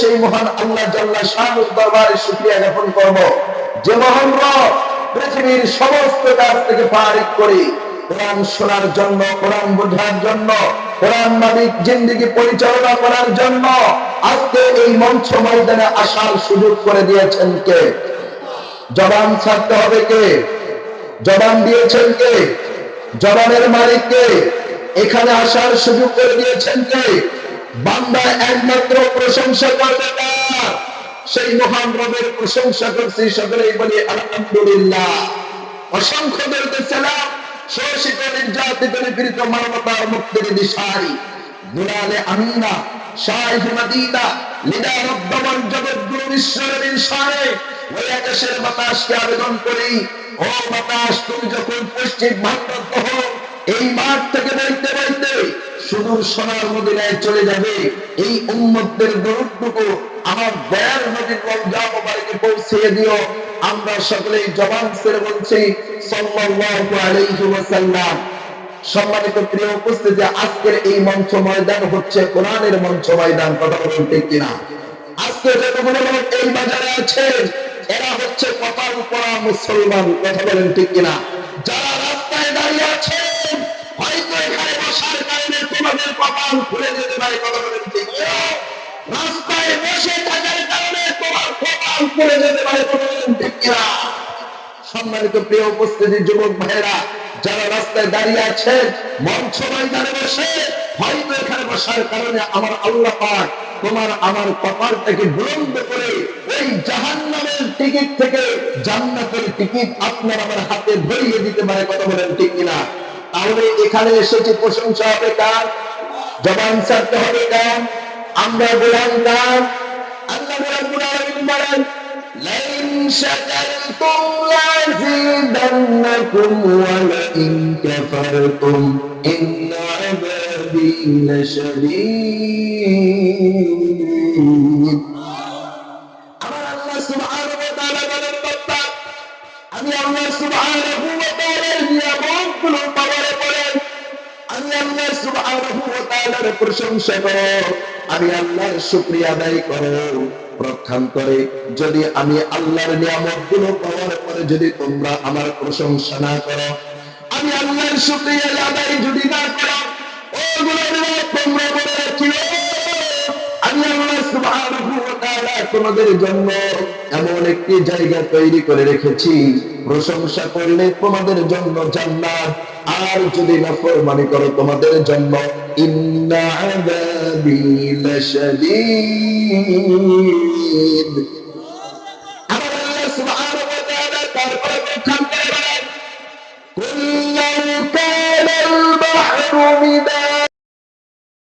সেই মহান আল্লাহ জাল্লা শানুর দরবারে শুকরিয়া জ্ঞাপন করব যে মহান রব পৃথিবীর সমস্ত কাজ থেকে ফারিক করে কোরআন শোনার জন্য, কোরআন বোঝার জন্য, কোরআন মালিক জিন্দেগি পরিচালনা করার জন্য আজকে এই মঞ্চ ময়দানে আসার সুযোগ করে দিয়েছেন কে? জবান ছাড়তে হবে কে? জবান দিয়েছেন কে? জবানের মালিক কে? এখানে আসার সুযোগ করে দিয়েছেন কে? বান্দা একমাত্র প্রশংসা করবে কার? সেই মহান রবের প্রশংসা করছি, সকলেই বলি আলহামদুলিল্লাহ। অসংখ্য দরুদ সালাম শোষিত নির্যাতিত নিপীড়িত মানবতার মুক্তির দিশারি দুলালে আমিনা শাইখ মদিনা লিদা রব্বাল জগৎগুরু বিশ্বনবীর শানে ওই আকাশের বাতাসকে আবেদন করি, ও বাতাস তুমি যখন পশ্চিম ভারত হও এই মাঠ থেকে বইতে বইতে সুদূর সোনার মদিনায় চলে যাবে, এই উম্মতদের দরুদটুকু আমার দয়ার নবীর রওজা মুবারকে পৌঁছিয়ে দিও। আমরা সকলেই জবান ছেড়ে বলছি সাল্লাল্লাহু আলাইহি ওয়াসাল্লাম। সম্মানিত প্রিয় উপস্থিতি, আজকের এই মঞ্চ ময়দান হচ্ছে কোরআনের মঞ্চ ময়দান, কথা বলুন ঠিক কিনা? আজকে যতগুলো লোক এই বাজারে আছে এরা হচ্ছে কপাল পড়া মুসলমান, কথা বলেন ঠিক কিনা? যারা রাস্তায় দাঁড়িয়ে আছেন হয়তো এখানে বসার কারণে তোমাদের কপাল খুলে যেতে পারে, কথা বলেন ঠিক কিনা? রাস্তায় বসে থাকার কারণে তোমার কপাল খুলে যেতে পারে, কথা বলেন ঠিক কিনা? সম্মানিত প্রিয় উপস্থিতি যুবক ভাইরা, যারা রাস্তায় দাঁড়িয়ে আছেন মঞ্চ ময়দানে বসে হয়তো এখানে বসার কারণে আমার আল্লাহ পাক তোমার আমার কপালটাকে বুলন্দ করে ওই জাহান্নামের টিকিট থেকে জান্নাতের টিকিট আপনার আমার হাতে ধরিয়ে দিতে পারে, কথা বলেন ঠিক কিনা? তাহলে এখানে এসেছে প্রশংসা হবে কার? জবান ছাড়তে হবে কার? আমরা বললাম কার? আল্লাহ রাব্বুল আলামিন বলেন لئن شكرتم لأزيدنكم ولئن كفرتم إن عذابي لشديد। আমার আল্লাহ সুবহানাহু ওয়া তাআলা বলেন বান্দা, আমি আল্লাহ সুবহানাহু ওয়া তাআলার নিয়ামতগুলো পাওয়ারে বলেন, আমি আল্লাহ সুবহানাহু ওয়া তাআলার প্রশংসা করো, আমি আল্লাহর শুকরিয়া আদায় করো। প্রক্ষান্তরে যদি আমি আল্লাহর নিয়ামতগুলো পাওয়ার পরে যদি তোমরা আমার প্রশংসা না করো, আমি আল্লাহর শুকরিয়া আদায় যদি না করো, ওগুলো তোমরা মনে রাখিও আমি আল্লাহ সুবহানাহু ওয়া তাআলা তোমাদের জন্য এমন একটি জায়গা তৈরি করে রেখেছি, প্রশংসা করলে তোমাদের জন্য জান্নাত, আর যদি নাফরমানি করো তোমাদের জন্য ইন্না আযাবি লাশাদীদ। আমার আল্লাহ সুবহানাহু